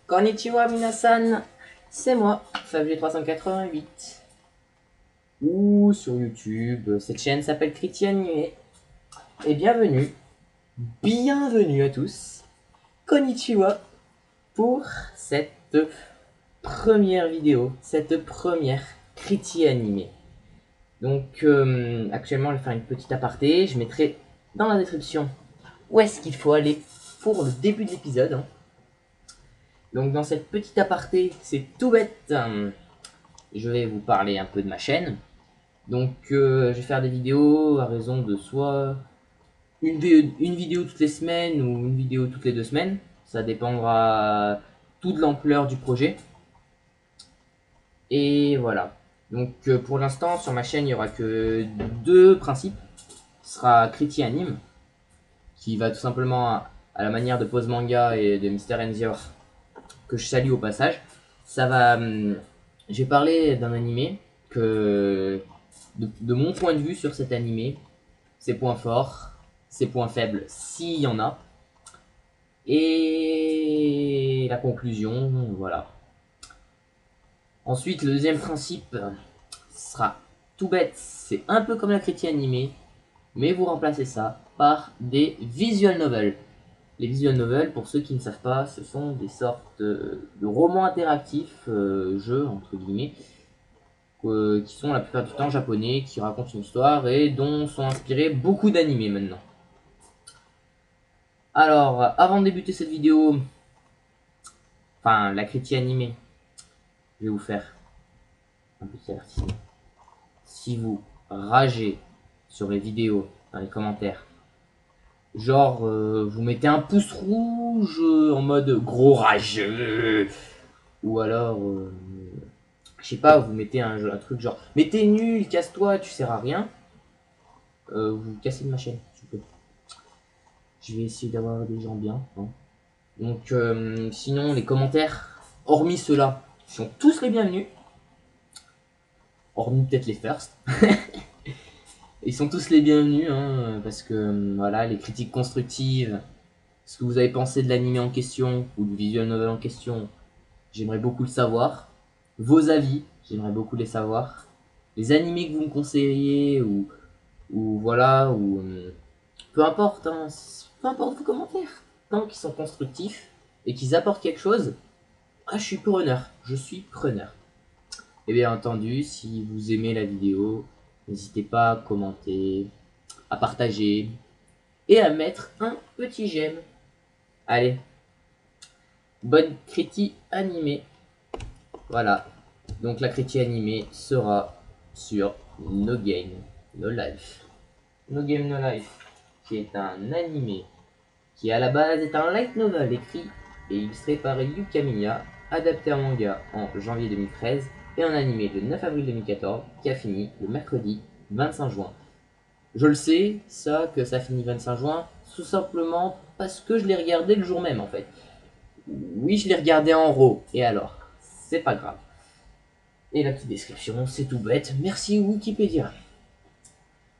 Konnichiwa minasan, c'est moi, Fabulé388. Ou sur YouTube, cette chaîne s'appelle Critique Animé. Et bienvenue à tous, Konnichiwa, pour cette première vidéo, cette première Critique Animé. Donc actuellement je vais faire une petite aparté, je mettrai dans la description où est-ce qu'il faut aller pour le début de l'épisode. Donc dans cette petite aparté, c'est tout bête, je vais vous parler un peu de ma chaîne. Donc je vais faire des vidéos à raison de soit une vidéo toutes les semaines ou une vidéo toutes les 2 semaines. Ça dépendra tout de l'ampleur du projet. Et voilà. Donc pour l'instant sur ma chaîne il n'y aura que 2 principes. Ce sera Critique Anime, qui va tout simplement à la manière de Pose Manga et de Mister Enzior, que je salue au passage. Ça va, je vais parler d'un animé que de mon point de vue sur cet animé, ses points forts, ses points faibles s'il y en a, et la conclusion, voilà. Ensuite le deuxième principe sera tout bête, c'est un peu comme la critique animée, mais vous remplacez ça par des visual novels. Les visual novels, pour ceux qui ne savent pas, ce sont des sortes de romans interactifs, jeux entre guillemets, qui sont la plupart du temps japonais, qui racontent une histoire et dont sont inspirés beaucoup d'animés maintenant. Alors, avant de débuter cette vidéo, enfin la critique animée, je vais vous faire un petit avertissement. Si vous ragez sur les vidéos dans les commentaires, genre vous mettez un pouce rouge en mode gros rageux, ou alors je sais pas, vous mettez un truc genre mais t'es nul, casse-toi, tu sers à rien, vous cassez de ma chaîne, s'il vous plaît. Je vais essayer d'avoir des gens bien, hein. Donc sinon les commentaires, hormis ceux-là, sont tous les bienvenus, hormis peut-être les first. Ils sont tous les bienvenus, hein, parce que voilà, les critiques constructives, ce que vous avez pensé de l'anime en question ou du visual novel en question, j'aimerais beaucoup le savoir. Vos avis, j'aimerais beaucoup les savoir. Les animés que vous me conseilleriez ou voilà, ou peu importe, hein, peu importe vos commentaires, tant qu'ils sont constructifs et qu'ils apportent quelque chose, je suis preneur, je suis preneur. Et bien entendu, si vous aimez la vidéo, n'hésitez pas à commenter, à partager et à mettre un petit j'aime. Allez, bonne critique animée. Voilà, donc la critique animée sera sur No Game No Life. No Game No Life, qui est un animé qui à la base est un light novel écrit et illustré par Yuka Miya, adapté en manga en janvier 2013 et en animé le 9 avril 2014, qui a fini le mercredi 25 juin. Je le sais, ça, que ça finit 25 juin, tout simplement parce que je l'ai regardé le jour même en fait. Oui, je l'ai regardé en RAW, et alors, c'est pas grave. Et la petite description, c'est tout bête, merci Wikipédia.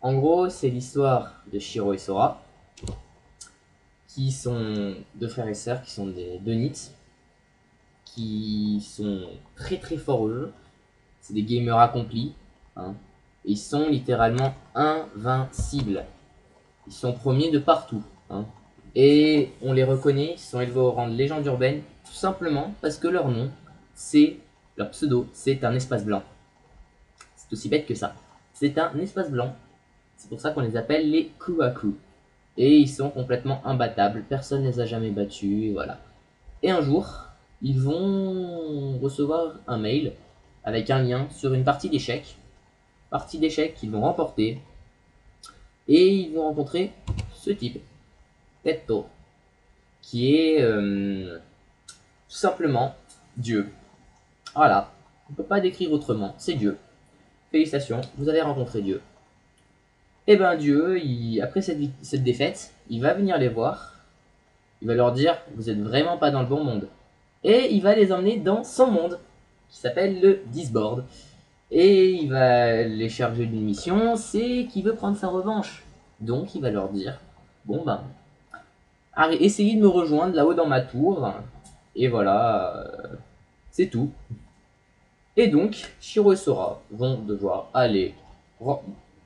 En gros, c'est l'histoire de Shiro et Sora, qui sont 2 frères et sœurs, qui sont des 2 nits, qui sont très très forts au jeu. C'est des gamers accomplis, hein. Ils sont littéralement invincibles. Ils sont premiers de partout, hein. Et on les reconnaît, ils sont élevés au rang de légende urbaine, tout simplement parce que leur nom, c'est leur pseudo, c'est un espace blanc. C'est aussi bête que ça. C'est un espace blanc. C'est pour ça qu'on les appelle les Kuwaku. Et ils sont complètement imbattables, personne ne les a jamais battus, et voilà. Et un jour, ils vont recevoir un mail avec un lien sur une partie d'échecs qu'ils vont remporter, et ils vont rencontrer ce type, Tetto, qui est tout simplement Dieu. Voilà, on ne peut pas décrire autrement, c'est Dieu. Félicitations, vous avez rencontré Dieu. Et ben Dieu, après cette défaite, il va venir les voir, il va leur dire vous êtes vraiment pas dans le bon monde. Et il va les emmener dans son monde, qui s'appelle le Disboard. Et il va les charger d'une mission, c'est qu'il veut prendre sa revanche. Donc il va leur dire, bon ben, essayez de me rejoindre là-haut dans ma tour, Et voilà, c'est tout. Et donc, Shiro et Sora vont devoir aller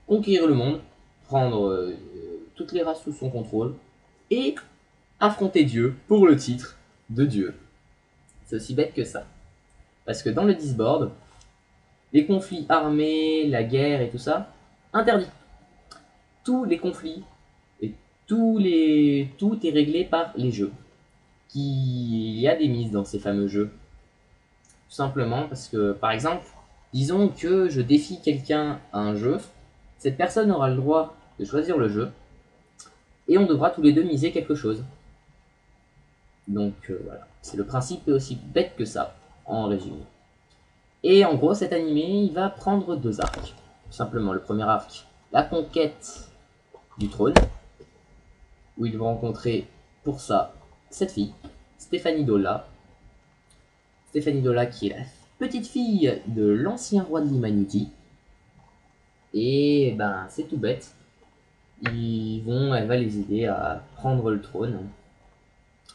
conquérir le monde, prendre toutes les races sous son contrôle, et affronter Dieu pour le titre de Dieu. C'est aussi bête que ça. Parce que dans le Disboard, les conflits armés, la guerre et tout ça, interdit. Tous les conflits et tout est réglé par les jeux. Il y a des mises dans ces fameux jeux. Tout simplement parce que, par exemple, disons que je défie quelqu'un à un jeu, cette personne aura le droit de choisir le jeu, et on devra tous les deux miser quelque chose. Donc voilà, c'est le principe est aussi bête que ça, en résumé. Et en gros, cet animé, il va prendre deux arcs. Tout simplement, le premier arc, la conquête du trône, où ils vont rencontrer pour ça cette fille, Stéphanie Dola. Stéphanie Dola qui est la petite fille de l'ancien roi de l'Humanity. Et ben, c'est tout bête. Elle va les aider à prendre le trône.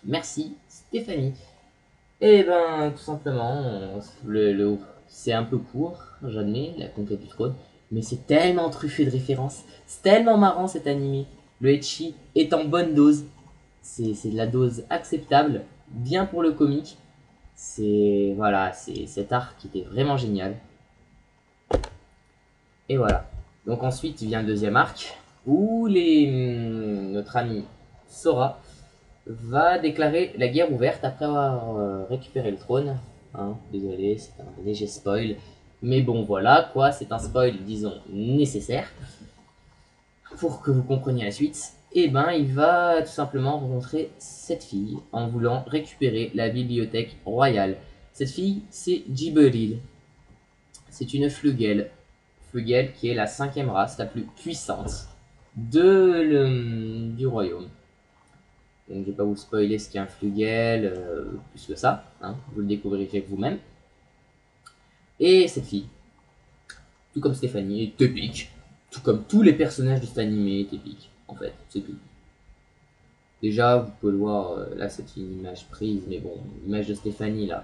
Merci Stéphanie. Et ben, tout simplement, c'est un peu court, j'admets, la conquête du trône, mais c'est tellement truffé de références, c'est tellement marrant cet animé. Le ecchi est en bonne dose, c'est de la dose acceptable, bien pour le comique. C'est cet art qui était vraiment génial. Et voilà. Donc ensuite vient le deuxième arc, où notre ami Sora va déclarer la guerre ouverte après avoir récupéré le trône. Hein, désolé, c'est un léger spoil. Mais bon, voilà, quoi, c'est un spoil, disons, nécessaire. Pour que vous compreniez la suite. Et ben, il va tout simplement rencontrer cette fille en voulant récupérer la bibliothèque royale. Cette fille, c'est Djibril. C'est une Flugel. Flugel qui est la 5e race la plus puissante du royaume. Donc je vais pas vous spoiler ce qu'est un Flugel, plus que ça, hein, vous le découvrirez vous-même. Et cette fille, tout comme Stéphanie, est épique, tout comme tous les personnages de cet animé est épique, en fait, c'est tout. Déjà, vous pouvez le voir, là c'est une image prise, mais bon, l'image de Stéphanie là,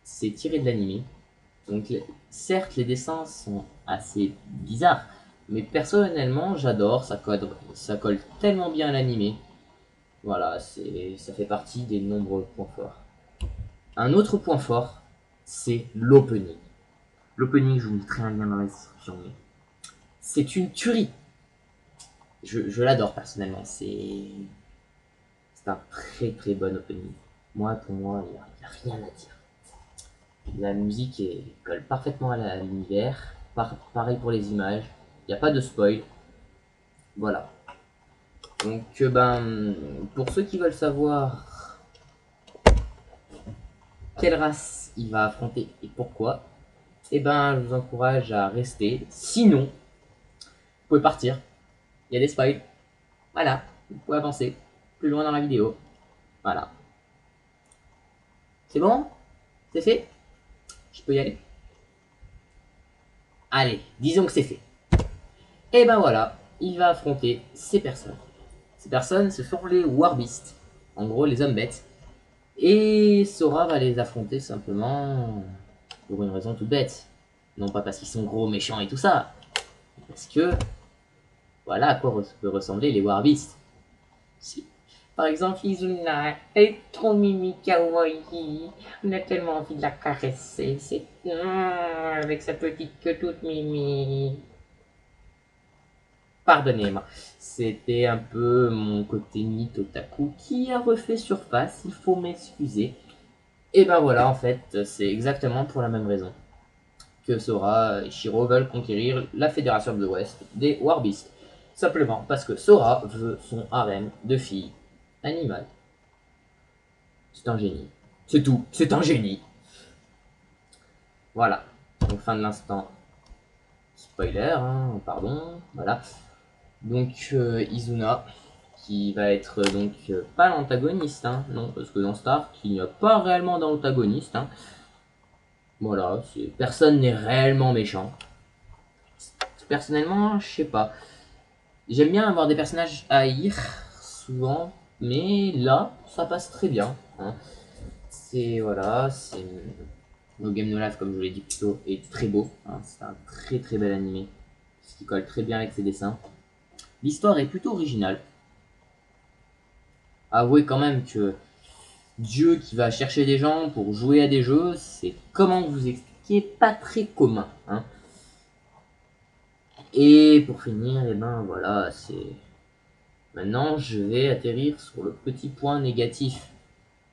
c'est tiré de l'animé. Donc certes, les dessins sont assez bizarres, mais personnellement j'adore, ça colle tellement bien à l'animé. Voilà, ça fait partie des nombreux points forts. Un autre point fort, c'est l'opening. L'opening, je vous mettrai un lien dans la description. C'est une tuerie. Je l'adore personnellement. C'est un très très bon opening. Pour moi, il n'y a rien à dire. La musique colle parfaitement à l'univers. Pareil pour les images. Il n'y a pas de spoil. Voilà. Donc, pour ceux qui veulent savoir quelle race il va affronter et pourquoi, je vous encourage à rester. Sinon, vous pouvez partir. Il y a des spoils. Voilà. Vous pouvez avancer plus loin dans la vidéo. Voilà. C'est bon? C'est fait? Je peux y aller? Allez, disons que c'est fait. Et voilà, il va affronter ces personnes. Ces personnes, ce sont les Warbeasts. En gros, les hommes bêtes. Et Sora va les affronter simplement pour une raison toute bête. Non pas parce qu'ils sont gros, méchants et tout ça. Parce que, voilà à quoi peut ressembler les Warbeasts. Si. Par exemple, Izuna, elle est trop mimi kawaii. On a tellement envie de la caresser. C'est avec sa petite queue toute mimi. Pardonnez-moi, c'était un peu mon côté Nitotaku qui a refait surface, il faut m'excuser. Et voilà, en fait, c'est exactement pour la même raison que Sora et Shiro veulent conquérir la Fédération de l'Ouest des Warbeasts. Simplement parce que Sora veut son harem de filles animales. C'est un génie. C'est tout, c'est un génie. Voilà, donc fin de l'instant. Spoiler, hein, pardon, voilà. Donc Izuna, qui va être donc pas l'antagoniste, hein, non, parce que dans Stark, il n'y a pas réellement d'antagoniste. Hein. Voilà, personne n'est réellement méchant. Personnellement, je sais pas. J'aime bien avoir des personnages à haïr, souvent, mais là, ça passe très bien. hein. C'est voilà, c'est No Game No Life, comme je vous l'ai dit plus tôt, est très beau, hein. C'est un très très bel animé, ce qui colle très bien avec ses dessins. L'histoire est plutôt originale. Avouez quand même que Dieu qui va chercher des gens pour jouer à des jeux, c'est, comment vous expliquer, pas très commun, hein. Et pour finir, et ben voilà, c'est... Maintenant, je vais atterrir sur le petit point négatif,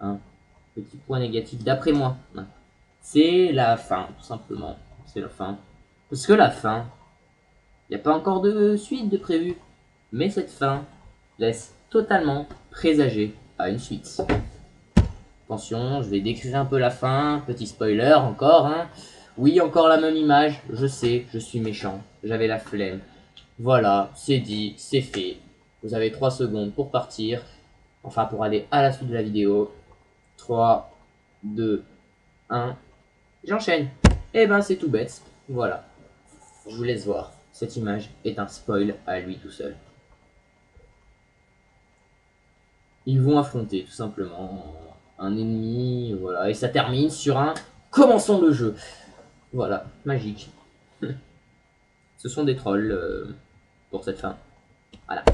hein. Petit point négatif d'après moi, hein. C'est la fin, tout simplement. C'est la fin. Parce que la fin, il n'y a pas encore de suite de prévu. Mais cette fin laisse totalement présager à une suite. Attention, je vais décrire un peu la fin. Petit spoiler encore, hein. Oui, encore la même image. Je sais, je suis méchant. J'avais la flemme. Voilà, c'est dit, c'est fait. Vous avez 3 secondes pour partir. Enfin, pour aller à la suite de la vidéo. 3, 2, 1. J'enchaîne. Et ben, c'est tout bête. Voilà. Je vous laisse voir. Cette image est un spoil à lui tout seul. Ils vont affronter tout simplement un ennemi, voilà, et ça termine sur un commençons le jeu. Voilà, magique. Ce sont des trolls pour cette fin. Voilà.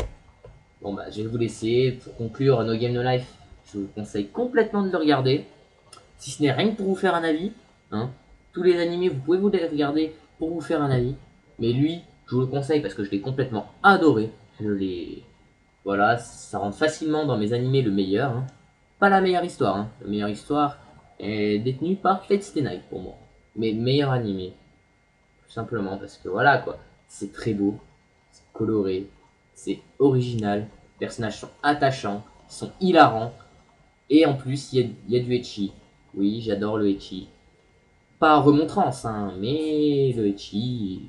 Bon bah je vais vous laisser pour conclure No Game No Life. Je vous conseille complètement de le regarder, si ce n'est rien que pour vous faire un avis. Hein. Tous les animés, vous pouvez vous les regarder pour vous faire un avis. Mais lui, je vous le conseille parce que je l'ai complètement adoré. Je l'ai... Voilà, ça rentre facilement dans mes animés le meilleur. Hein. Pas la meilleure histoire, hein. La meilleure histoire est détenue par Fate Stay Night pour moi. Mais le meilleur animé. Tout simplement parce que voilà quoi. C'est très beau, c'est coloré, c'est original. Les personnages sont attachants, ils sont hilarants. Et en plus, il y a du ecchi. Oui, j'adore le ecchi. Pas en remontrance, hein, mais le ecchi,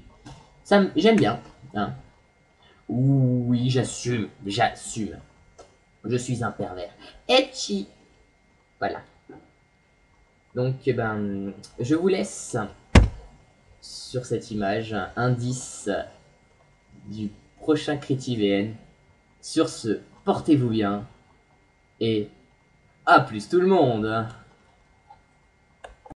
j'aime bien. Hein. Oui, j'assume, j'assume. Je suis un pervers. Ecchi. Voilà. Donc, eh ben, je vous laisse sur cette image un indice du prochain CritiVN. Sur ce, portez-vous bien et à plus tout le monde!